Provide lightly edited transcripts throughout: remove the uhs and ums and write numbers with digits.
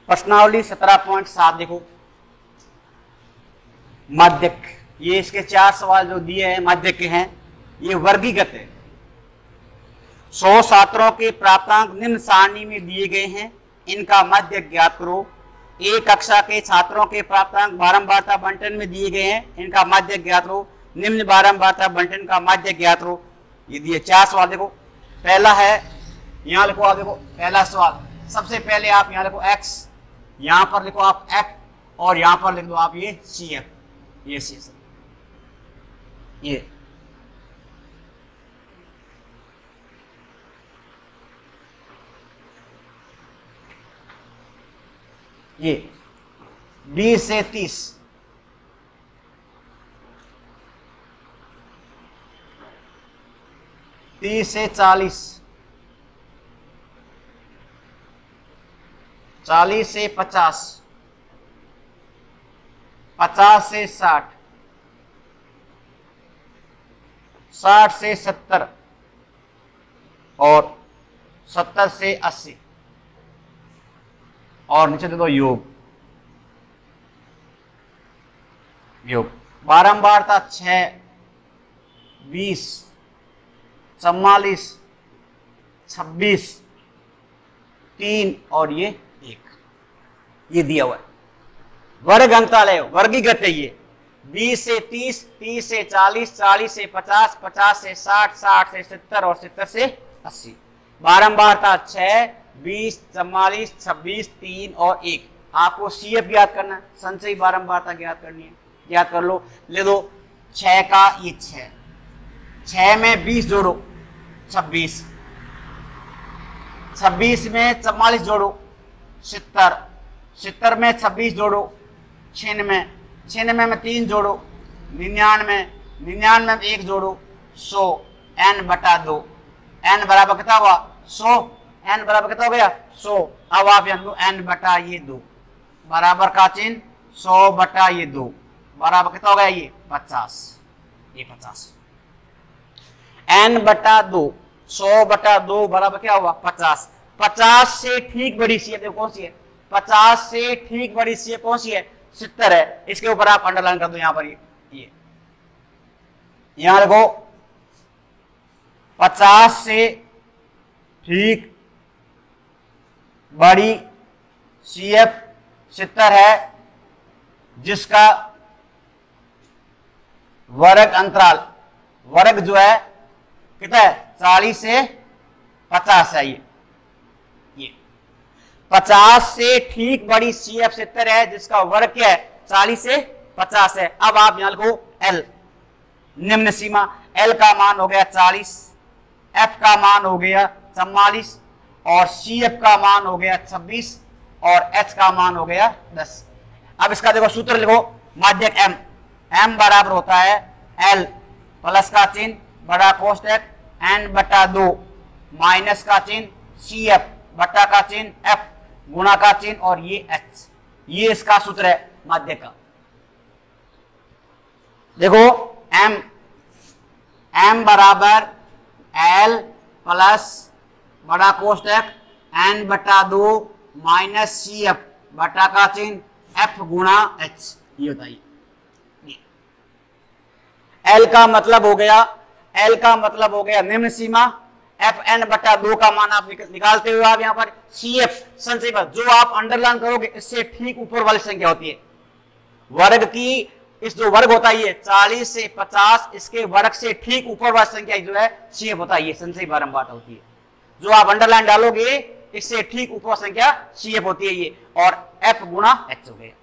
प्रश्नावली 17.7 देखो, माध्यक, ये इसके 4 सवाल जो दिए हैं माध्यक के हैं, ये वर्गीकृत है। 100 छात्रों के प्राप्तांक निम्न सारणी में दिए गए हैं, इनका माध्यक ज्ञात करो। एक कक्षा के छात्रों के प्राप्तांक बारंबारता बंटन में दिए गए हैं, इनका माध्यक ज्ञात करो। निम्न बारंबारता बंटन का माध्यक ज्ञात करो। ये दिए 4 सवाल देखो। पहला है, यहां लिखो आप, देखो पहला सवाल, सबसे पहले आप यहां लिखो x, यहां पर लिखो आप f, और यहां पर लिख दो आप ये CF, ये CF, ये 20 से 30, 30 से 40, 40 से 50, 50 से 60, 60 से 70 और 70 से 80, और नीचे दे दो योग। योग बारंबारता 6, 20, 44, 26, 3 और ये 1, ये दिया हुआ है। वर्ग अंतराल है, वर्गीकृत है ये। 20 से 30, 30 से 40, 40 से 50, 50 से 60, 60 से 70 और 70 से 80। बारंबारता 6, 20, 44, 26, 3 और 1। आपको CF याद करना है, संचयी बारंबारता ज्ञात करनी है, याद कर लो। ले दो 6 का ये 6, 6 में 20 जोड़ो 26, 26 में 44 जोड़ो 70, 70 में 26 जोड़ो 96, 96 में 3 जोड़ो 99, 99 में 1 जोड़ो 100, n/2, n बराबर कितना हुआ 100, n बराबर कितना हो गया 100। अब आप यहाँ लो n/2 बराबर का चिन्ह 100/2 बराबर कितना हो गया ये 50, ये 50, n/2, 100/2 बराबर क्या हुआ 50। 50 से ठीक बड़ी CF देखो कौन सी है, 50 से ठीक बड़ी CF कौन सी है 70 है। इसके ऊपर आप अंडरलाइन कर दो यहां पर, ये यहां देखो 50 से ठीक बड़ी CF 70 है, जिसका वर्ग अंतराल, वर्ग जो है कितना है 40 से 50 है। ये 50 से ठीक बड़ी CF 70 है, जिसका वर्ग क्या है 40 से 50 है। अब आप यहां लिखो L, निम्न सीमा। L का मान हो गया 40, F का मान हो गया 44 और CF का मान हो गया 26 और H का मान हो गया 10। अब इसका देखो सूत्र लिखो, माध्यक M, M बराबर होता है L प्लस का चिन्ह बड़ा कोष्टक n/2 माइनस का चिन्ह CF बटा का चिन्ह F गुणा का चिन्ह और ये H, ये इसका सूत्र है माध्यक का। देखो M बराबर L प्लस बड़ा कोष्टक n/2 माइनस CF बटा का चिन्ह F गुणा H, ये बताइए। L का मतलब हो गया निम्न सीमा, Fn/2 का मान आप निकालते हुए आप यहाँ पर CF संचयी बल, जो आप अंडरलाइन करोगे इससे ठीक ऊपर वाली संख्या होती है वर्ग की। इस जो वर्ग होता है ये 40 से 50, इसके वर्ग से ठीक ऊपर वाली संख्या जो है CF होता है, ये संचयी बारंबारता होती है। जो आप अंडरलाइन डालोगे इससे ठीक ऊपर संख्या CF होती है ये, और F गुणा H हो गया।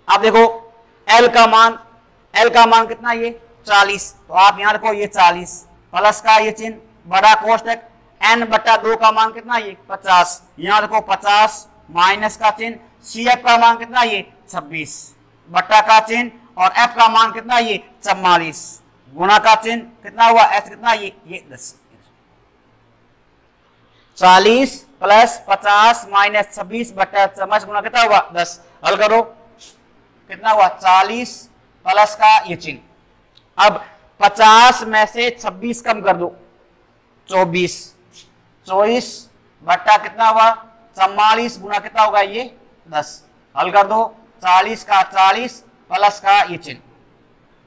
अब देखो L का मान कितना ये 40, तो आप यहां रखो ये 40 प्लस का ये चिन्ह बड़ा कोष्टक n/2 का मान कितना ये 50, यहां रखो 50 माइनस का चिन्ह CF का मान कितना ये 26 बटा का चिन्ह और F का मान कितना ये 44 गुणा का चिन्ह कितना हुआ H कितना ये 10। 40 प्लस 50 माइनस 26 बटा 40 गुणा कितना हुआ 10। हल करो कितना हुआ 40 प्लस का ये चिन्ह। अब 50 में से 26 कम कर दो 24 बट्टा कितना हुआ 44 गुना कितना होगा ये 10। हल कर दो, 40 का 40 प्लस का ये चिन्ह,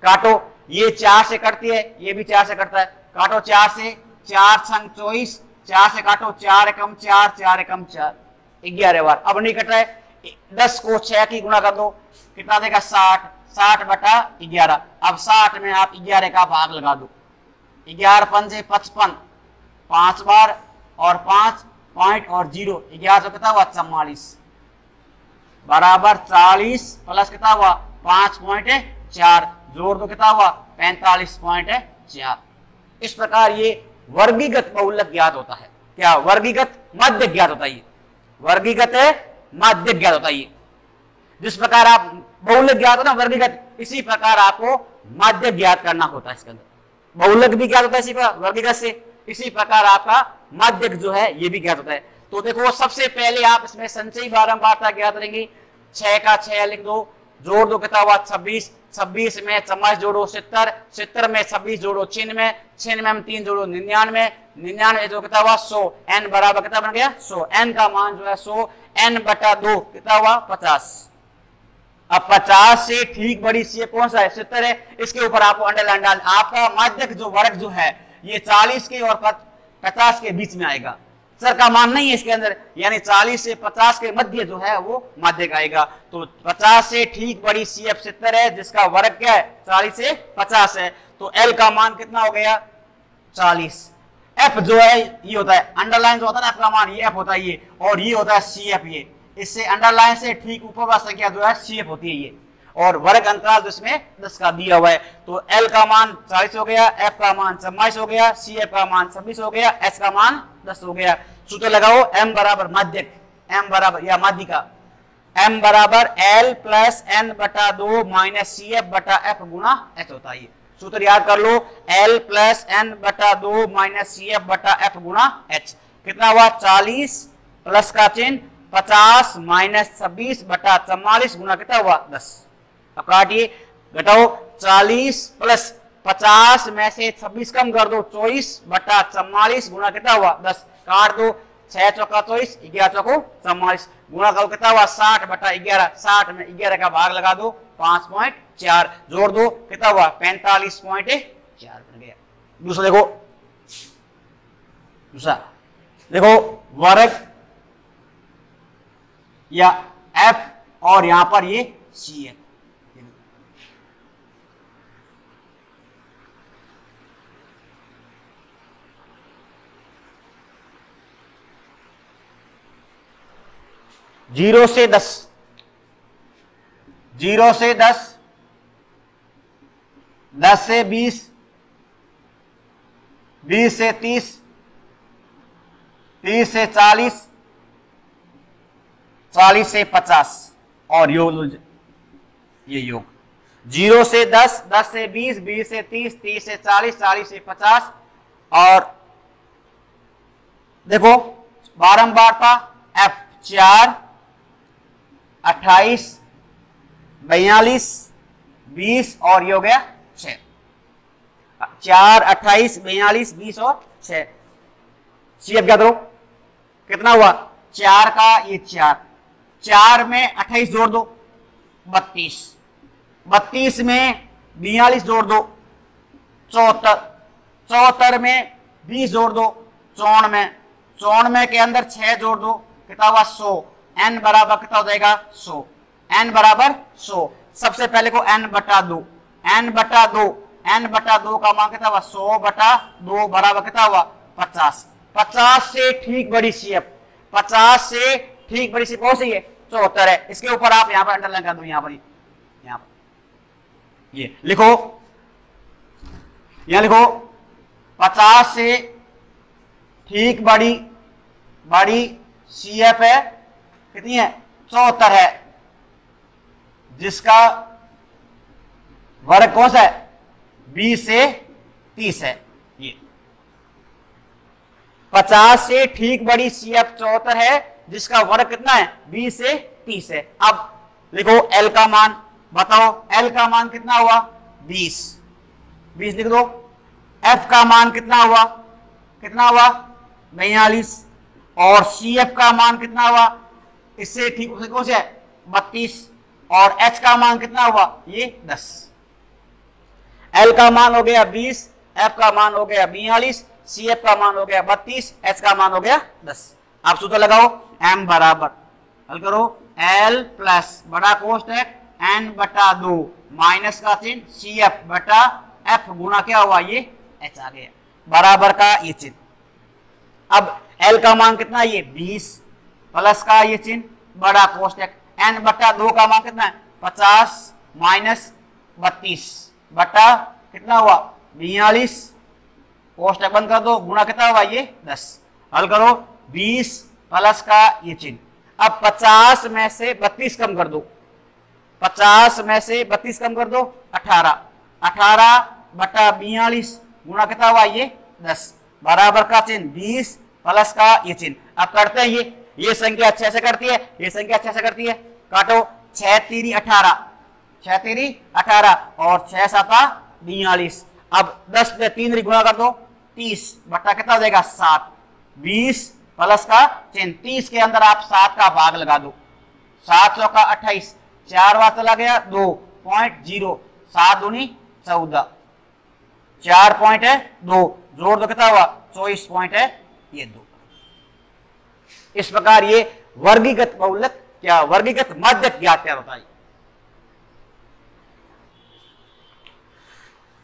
काटो, ये 4 से कटती है, ये भी 4 से कटता है, काटो 4 से, 4 संग 24, 4 से काटो, 4 एकम 4, 4 एकम 4, 11 बार। अब नहीं कट रहा है, 10 को 6 की गुणा कर दो, कितना देगा 60, 60 बटा 11। अब 60 में आप 11 का भाग लगा दो, 11 पंजे 55, 5 बार और 5 पॉइंट और 0, 11 तो कितना हुआ 44 बराबर 40 प्लस कितना हुआ 5.4, जोड़ दो कितना हुआ 45.4। इस प्रकार ये वर्गीगत बहुलक ज्ञात होता है। क्या वर्गीगत माध्य ज्ञात होता है, ये वर्गीगत माध्य ज्ञात होता है। ये जिस प्रकार आप बहुलक ज्ञात हो ना वर्गीगत, इसी प्रकार आपको माध्य ज्ञात करना होता है। इसके अंदर बहुलक भी ज्ञात होता है इसी प्रकार वर्गीगत से, इसी प्रकार आपका माध्य जो है ये भी ज्ञात होता है। तो देखो सबसे पहले आप इसमें संचयी बारंबारता ज्ञात करेंगे, 6 का 6 लिख दो, जोड़ दो कितना हुआ 26, 26 में 44 जोड़ो 70, 70 में 26 जोड़ो 96, 96 में हम 3 जोड़ो 99, 99 जो कितना हुआ 100, n बराबर कितना बन गया 100, n का मान जो है 100, n बटा 2 कितना हुआ 50। अब 50 से ठीक बड़ी सी कौन सा है 70 है, इसके ऊपर आपको अंडरलाइन डाल, आपका माध्यक जो वर्ग जो है ये 40 के और 50 के बीच में आएगा, सर का मान नहीं है इसके अंदर, यानी 40 से 50 के मध्य जो है वो माध्यक आएगा। तो 50 से ठीक बड़ी CF 70 है, जिसका वर्ग क्या है 40 से 50 है, तो L का मान कितना हो गया 40। F जो है ये होता है अंडरलाइन जो होता है ना F का मान, ये F होता है ये, और ये होता है CF, ये इससे अंडरलाइन से ठीक ऊपर वाला संख्या जो है CF होती है ये, और वर्ग अंतराल जिसमें 10 का दिया हुआ है। तो L का मान 40 हो गया, F का मान 44 हो गया, CF का मान 26 हो गया, S का मान 10 हो गया। सूत्र लगाओ, M बराबर माध्यक, M बराबर या माध्यिका, M बराबर L प्लस N बटा 2 माइनस CF बटा F गुना H होता है। सूत्र याद कर लो, L प्लस N बटा 2 माइनस CF बटा F गुना H, कितना हुआ 40 प्लस का चिन्ह 50 माइनस 26 बटा 44 गुना कितना हुआ 10। अब काटिए, घटाओ, 40 प्लस 50 में से 26 कम कर दो, 24 बटा 44 गुना कितना हुआ 10, काट दो, 6 चौका 24, 11 चौको 44 गुना करो कितना हुआ 60 बटा 11, 60 में 11 का भाग लगा दो 5.4, जोड़ दो कितना हुआ 45.4 बन गया। दूसरा देखो, दूसरा देखो वर्ग या F और यहां पर ये CF, 0 से 10, 0 से 10, 10 से 20, 20 से 30, 30 से 40, 40 से 50 और योग, ये योग 0 से 10, 10 से 20, 20 से 30, 30 से 40, 40 से 50 और देखो बारंबारता F 4, 28, 42, 20 और ये हो गया 6, 4, 28, 42, 20 और 6। CF क्या करो कितना हुआ 4 का ये 4, 4 में 28 जोड़ दो 32, 32 में 42 जोड़ दो 74, 74 में 20 जोड़ दो 94, 94 के अंदर 6 जोड़ दो कितना हुआ 100, n बराबर कितना हो जाएगा 100, n बराबर 100। सबसे पहले को n बटा 2, n बटा 2, n बटा 2 का मान कितना हुआ 100 बटा 2 बराबर कितना हुआ 50। 50 से ठीक बड़ी CF, 50 से ठीक बड़ी CF कौन सी है 74 है। इसके ऊपर आप यहां पर अंडरलाइन कर दो, यहां पर यहां पर ये लिखो, यहां लिखो 50 से ठीक बड़ी CF है कितनी है 74 है, जिसका वर्ग कौन सा है 20 से 30 है। ये 50 से ठीक बड़ी CF 74 है, जिसका वर्ग कितना है 20 से 30 है। अब लिखो L का मान, बताओ L का मान कितना हुआ 20, 20 लिख दो। F का मान कितना हुआ 42 और CF का मान कितना हुआ इससे ठीक कौन सा है 32 और h का मान कितना हुआ ये 10। l का मान हो गया 20, f का मान हो गया 42, cf का मान हो गया 32, h का मान हो गया 10। आप सूत्र लगाओ m बराबर हल करो l प्लस बड़ा कोष्टक n बटा 2 माइनस का चिन्ह cf बटा f गुना क्या हुआ ये h आ गया बराबर का ये चिन्ह। अब l का मान कितना ये 20 प्लस का ये चिन्ह बड़ा कोष्टक n बटा 2 का मान कितना है 50 माइनस 32 बटा कितना हुआ 42 कोष्टक बंद कर दो गुना कितना हुआ ये 10। हल करो 20 प्लस का ये चिन्ह। अब 50 में से 32 कम कर दो 50 में से 32 कम कर दो 18 18 बटा 42 गुना कितना हुआ ये 10 बराबर का चिन्ह 20 प्लस का ये चिन्ह। अब करते हैं ये संख्या 6 से करती है, ये संख्या 6 से करती है। काटो 6 तीरी 18 6 तीरी 18 और 6 साता 42। अब 10 पे 3 गुना कर दो 30 बटा कितना हो जाएगा 7 20 प्लस का चिन्ह 30 के अंदर आप 7 का भाग लगा दो 7 चौका 28 4 बार चला गया 2.0 7 दूनी 14 4 पॉइंट है 2 जोड़ दो कितना हुआ 24 पॉइंट है ये 2। इस प्रकार ये वर्गीकृत बहुलक क्या वर्गीकृत मध्यक ज्ञात क्या होता है।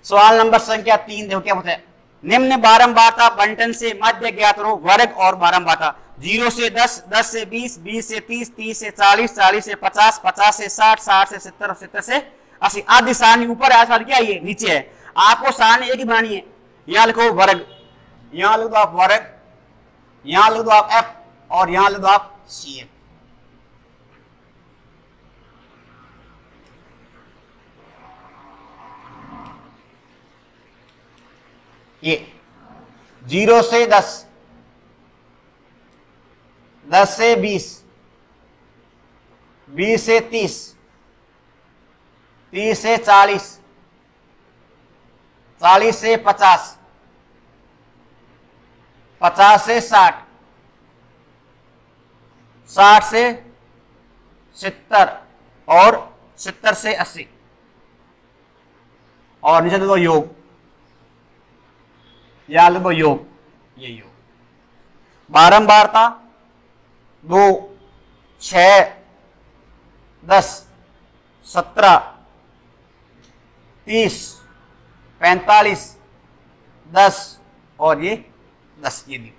सवाल नंबर संख्या 3 देखो क्या होता है। निम्न बारंबारता बंटन से मध्य ज्ञात करो वर्ग और बारंबारता 0 से 10, 10 से 20, 20 से 30, 30 से 40, 40 से 50, 50 से 60, 60 से 70 और 70 से 80। आदि सारणी ऊपर है सारणी क्या ये नीचे है। आपको सारणी एक ही बनानी है। यहाँ लिखो वर्ग, यहाँ लिख दो आप वर्ग, यहाँ लिख दो आप f और यहाँ लिख दो आप cf। ये 0 से 10, 10 से 20, 20 से 30, 30 से 40, 40 से 50, 50 से 60, 60 से 70 और 70 से 80 और नीचे देखो योग, या लिखो योग, ये योग। बारंबारता 2, 6, 10, 17, 30, 45, 10 और ये 10 ये दी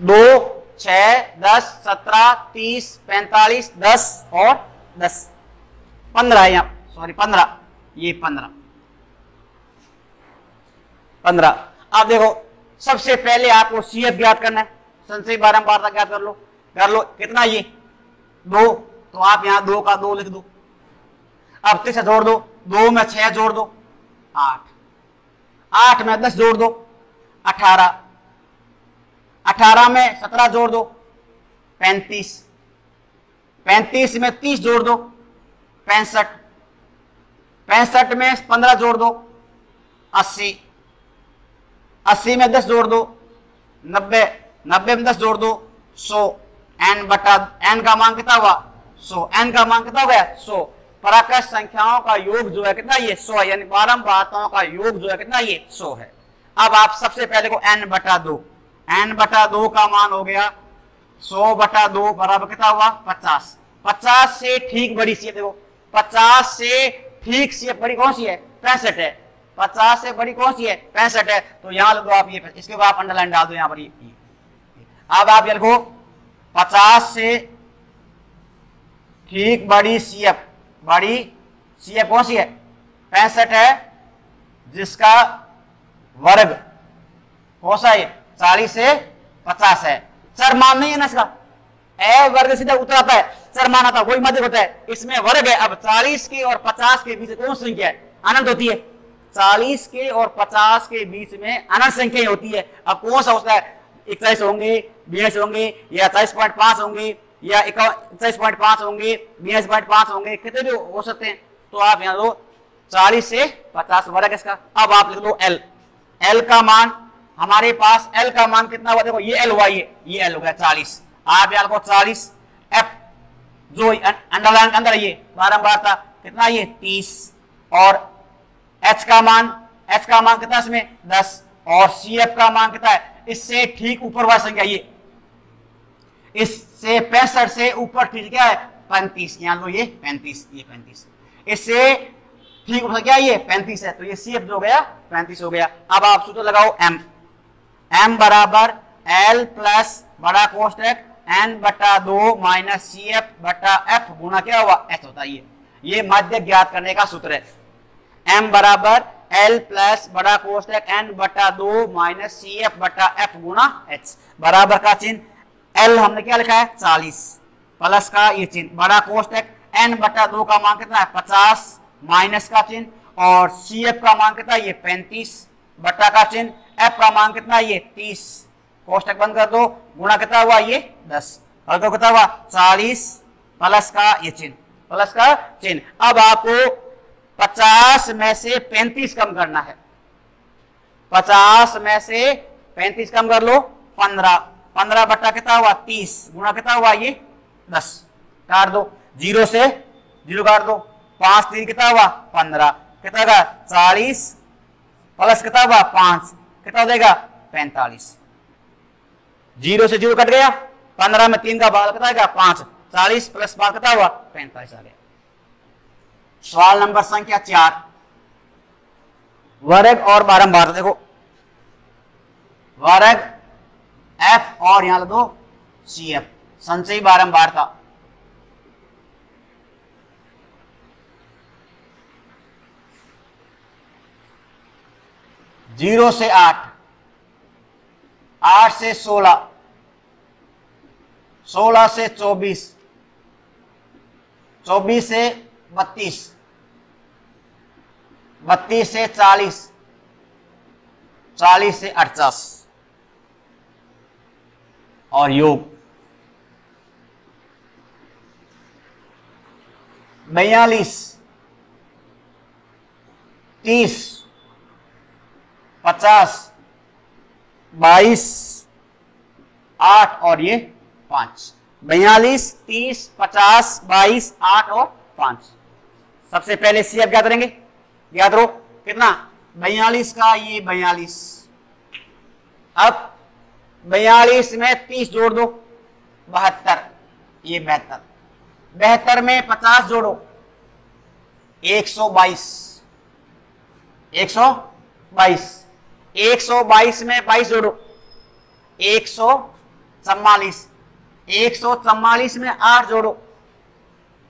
2, 6, 10, 17, 30, 45, 10 और 10 15 है यहाँ सॉरी 15 ये 15। अब देखो सबसे पहले आपको CF ज्ञात करना है। संचयी बारंबारता ज्ञात कर लो कितना ये 2 तो आप यहाँ 2 का 2 लिख दो। अब 3 से जोड़ दो 2 में 6 जोड़ दो 8, 8 में 10 जोड़ दो 18, 18 में 17 जोड़ दो 35, 35 में 30 जोड़ दो 65, 65 में 15 जोड़ दो 80, 80 में 10 जोड़ दो 90, 90 में 10 जोड़ दो 100। n बटा n का मान कितना हुआ 100, n का मान कितना हो गया 100। पराक्रम संख्याओं का योग जो है कितना ये 100 है, यानी बारंबारताओं का योग जो है कितना ये 100 है। अब आप सबसे पहले को n बटा 2, n बटा 2 का मान हो गया 100 बटा 2 बराबर कितना हुआ 50। 50 से ठीक बड़ी सी देखो 50 से ठीक सी बड़ी कौन सी है 65 है। 50 से बड़ी कौन सी है 65 है। तो यहाँ लिखो आप ये इसके ऊपर आप अंडरलाइन डाल दो यहाँ पर ये। अब आप ये लिखो 50 से ठीक बड़ी CF, बड़ी CF कौन सी है 65 है जिसका वर्ग कौन सा है 40 से 50 है। चर मान नहीं है ना इसका, ए वर्ग सीधा उतर आता है, चर मान आता वही मध्य होता है, इसमें वर्ग है। अब 40 के और 50 के बीच कौन सी संख्या है अनंत होती है। 40 के और 50 के बीच में अनंत संख्या होती है। अब कौन सा होता है 41 होंगे 42 होंगे या 40.5 होंगे या 41.5 होंगे 42.5 होंगे, कितने भी हो सकते हैं। तो आप यहाँ दो 40 से 50 वर्ग इसका। अब आप लिख लो L, L का मान हमारे पास एल का मान कितना हुआ, देखो ये एल हुआ, ये एल हो गया 40, आप यार को 40, एफ जो अंडरलाइन के अंदर ये बारंबार था कितना, ये 30, और एच का मान कितना इसमें 10, और सी एफ का मान कितना है, इससे ठीक ऊपर वाली संख्या ये, इससे 65 से ऊपर ठीक क्या है 35, यहां लो ये 35, ये 35, इससे ठीक ऊपर क्या ये 35 है, तो ये सी एफ जो हो गया 35 हो गया। अब आप सूत्र लगाओ एम बराबर एल प्लस बड़ा कोष्टक एन बटा 2 माइनस सी एफ बटा एफ गुना क्या हुआ एच होता है, ये माध्य ज्ञात करने का सूत्र है। एम बराबर एल प्लस बड़ा कोष्टक एन बटा 2 माइनस सी एफ बटा एफ गुना एच, बराबर का चिन्ह एल हमने क्या लिखा है 40 प्लस का ये चिन्ह, बड़ा कोष्टक एन बटा 2 का मान कितना है 50 माइनस का चिन्ह, और सी एफ का मान कितना है ये 35 बटा का चिन्ह, एफ का मान कितना है ये 30, कोष्टक बंद कर दो, गुणा कितना हुआ ये 10, और तो कितना हुआ 40 प्लस का ये चिन्ह, प्लस का चिन्ह। अब आपको 50 में से 35 कम करना है, 50 में से 35 कम कर लो 15, 15 बट्टा कितना हुआ 30 गुणा कितना हुआ ये 10, काट दो, 0 से 0 काट दो, 5 3 कितना हुआ 15, कितना होगा 40 प्लस कितना हुआ 5 कितना हो जाएगा 45, 0 से 0 कट गया, 15 में 3 का भाग कितना आएगा 5, 40 प्लस 5 कितना हुआ 45 आ गया। सवाल नंबर संख्या 4, वर्ग और बारंबार, देखो वर्ग एफ और यहां दो सी एफ, संचयी बारंबार था, जीरो से 8, 8 से 16, 16 से 24, 24 से 32, 32 से 40, 40 से 48, और योग 42, 30, 50, 22, 8 और ये 5, 42, 30, 50, 22, 8 और 5। सबसे पहले सी एफ याद करेंगे, याद रहो कितना 42 का ये 42, अब 42 में 30 जोड़ दो 72, ये 72, 72 में 50 जोड़ो 122, 122, 122 में 22 जोड़ो 144, 144 में 8 जोड़ो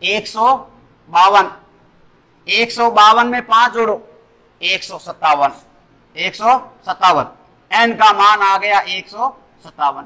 152, 152 में 5 जोड़ो 157, 157, एन का मान आ गया 157।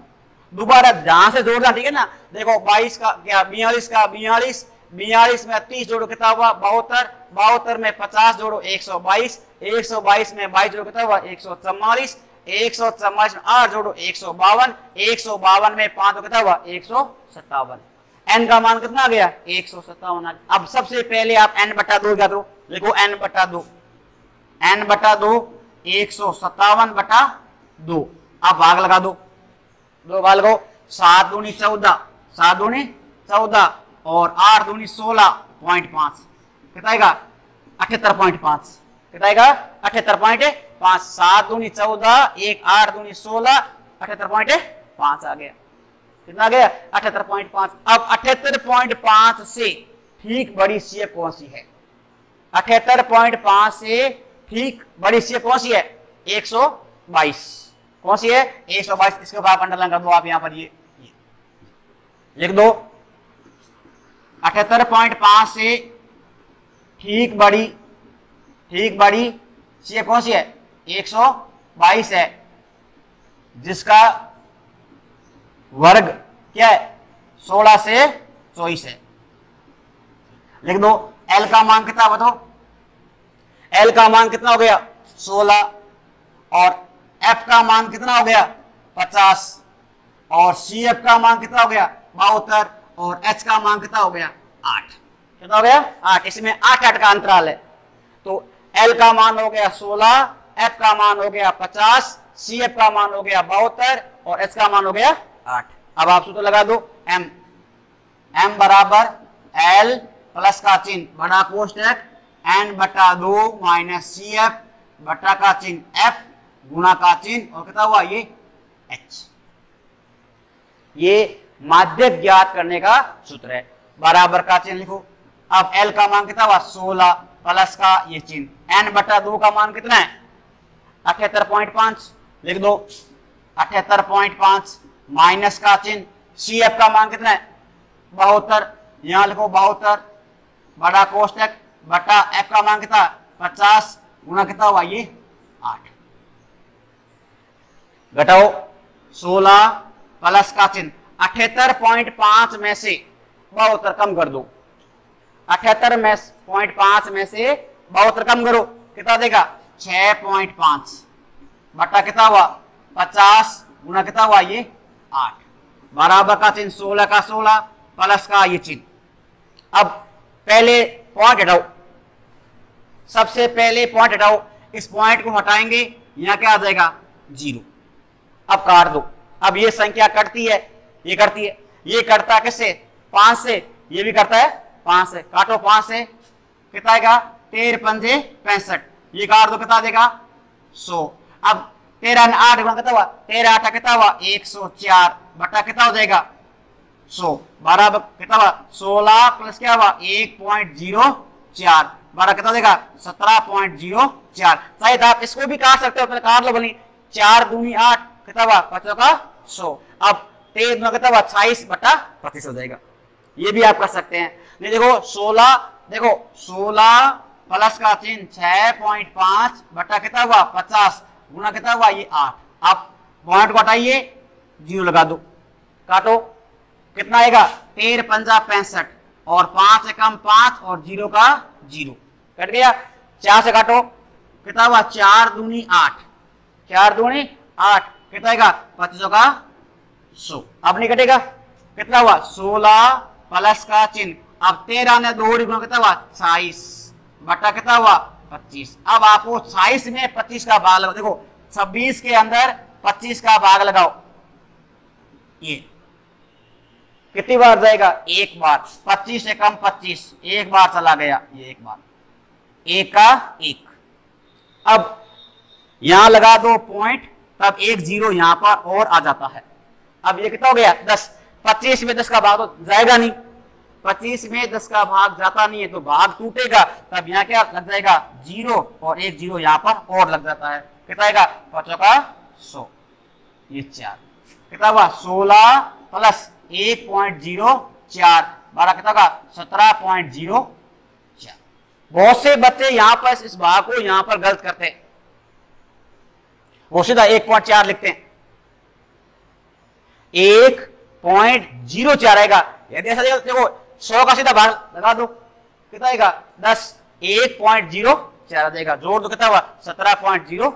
दोबारा जहां से जोड़ना, ठीक है ना, देखो 22 का क्या 42 का 42, 42 में 30 जोड़ो कितना हुआ 72, 72 में 50 जोड़ो 122, 122 में 22 जोड़ो कितना हुआ 144, 144 में 8 जोड़ो 152, 152 में 5 कितना हुआ 157, एन का मान कितना आ गया 157। अब सबसे पहले आप एन बटा 2 क्या करो, लिखो एन बटा 2, एन बटा 2 157 बटा 2, आप भाग लगा दो, 2 भाग लगाओ, 7 दूनी 14, 7 दूनी 14 और 8 दूनी 16.5 कितना आएगा 78.5, कितना आएगा 78.5, 7 दूनी 14, 1 8 दूनी 16, 78.5 आ गया, कितना आ गया 78.5। अब 78.5 से ठीक बड़ी सी कौन सी है, 78.5 से ठीक बड़ी सी कौन सी है 122, कौन सी है 122, इसके ऊपर आप अंडरलाइन कर दो, आप यहां पर ये लिख दो 78.5 से ठीक बड़ी सी कौन सी है 122 है, जिसका वर्ग क्या है 16 से 24 है। लिख दो एल का मान कितना बताओ, एल का मान कितना हो गया 16, और एफ का मान कितना हो गया 50, और सी एफ का मान कितना हो गया 72, और एच का मान कितना हो गया 8, कितना हो गया 8, इसमें 8 का अंतराल है, तो एल का मान हो गया 16, एफ का मान हो गया 50, CF का मान हो गया 72 और H का मान हो गया 8। अब आप सूत्र लगा दो, M बराबर L प्लस का चिन्ह बड़ा कोष्टक N/2 माइनस CF बटा का चिन्ह F गुणा का चिन्ह और कितना हुआ ये H। ये माध्यक ज्ञात करने का सूत्र है। बराबर का चिन्ह लिखो। अब L का मान कितना हुआ 16 प्लस का ये चिन्ह N/2 का मान कितना है 78.5 लिख दो 78.5 माइनस का चिन्ह CF का मान कितना है 72 यहां लिखो 72 बड़ा कोष्टक बटा F का मान कितना 50 गुना कितना हुआ ये 8। घटाओ 16 प्लस का चिन्ह 78.5 में से 72 कम कर दो 78.5 में से 72 कम करो कितना देगा 6.5 बटा कितना हुआ 50 गुना कितना हुआ ये 8 बराबर का चिन्ह 16 का 16 प्लस का ये चिन्ह। अब पहले पॉइंट हटाओ, सबसे पहले पॉइंट हटाओ, इस पॉइंट को हटाएंगे यहां क्या आ जाएगा 0। अब काट दो। अब ये संख्या कटती है, ये करती है, ये करता किससे 5 से, ये भी करता है 5 से। काटो 5 से कितना आएगा 13 पंजे 65 ये काट दो कितना देगा 100। अब 13 ने 8 गुना कितना हुआ 13 8 कितना हुआ 104 बटा कितना हो जाएगा 100 बराबर कितना हुआ 16 प्लस क्या हुआ 1.04 बराबर कितना देगा 17.04। शायद आप इसको भी काट सकते हो, पहले काट लो बोली 4 दूनी 8 कितना हुआ 5 का 100। अब 13 दूना कितना हुआ 26 बटा 25 हो जाएगा। ये भी आप कर सकते हैं। नहीं देखो 16 देखो 16 प्लस का चिन्ह 6.5 बटा कितना हुआ 50 गुना कितना हुआ ये 8। आप पॉइंट को हटाइए 0 लगा दो, काटो कितना आएगा 13 पंजा 65 और 5 से कम 5 और 0 का 0 कट गया। 4 से काटो कितना हुआ 4 दूनी 8 4 दूनी 8 कितना आएगा 25 का 100। अब नहीं कटेगा कितना हुआ 16 प्लस का चिन्ह अब 13 ने 2 गुना कितना हुआ 26 बटा कितना हुआ 25। अब आपको 26 में 25 का भाग लगाओ। देखो 26 के अंदर 25 का भाग लगाओ, ये कितनी बार जाएगा एक बार। 25 से कम 25 एक बार चला गया, ये एक बार 1 का 1। अब यहां लगा दो पॉइंट, तब 1 0 यहां पर और आ जाता है। अब ये कितना हो गया 10। 25 में 10 का भाग तो जाएगा नहीं, 25 में 10 का भाग जाता नहीं है तो भाग टूटेगा। तब यहाँ क्या लग जाएगा 0 और 1 0 यहाँ पर और लग जाता है। कितना आएगा 5 का 100 ये 4 कितना हुआ 16 प्लस 1.04 12 कितना का 17.04। बहुत से बच्चे यहाँ पर इस भाग को यहाँ पर गलत करते हैं, वो सीधा 1.4 लिखते हैं। 1.04 आएगा। यदि ऐसा देखो 100 का सीधा भाग लगा दो कितना आएगा 10 1.04 आ जाएगा। जोड़ दो कितना हुआ 17.04।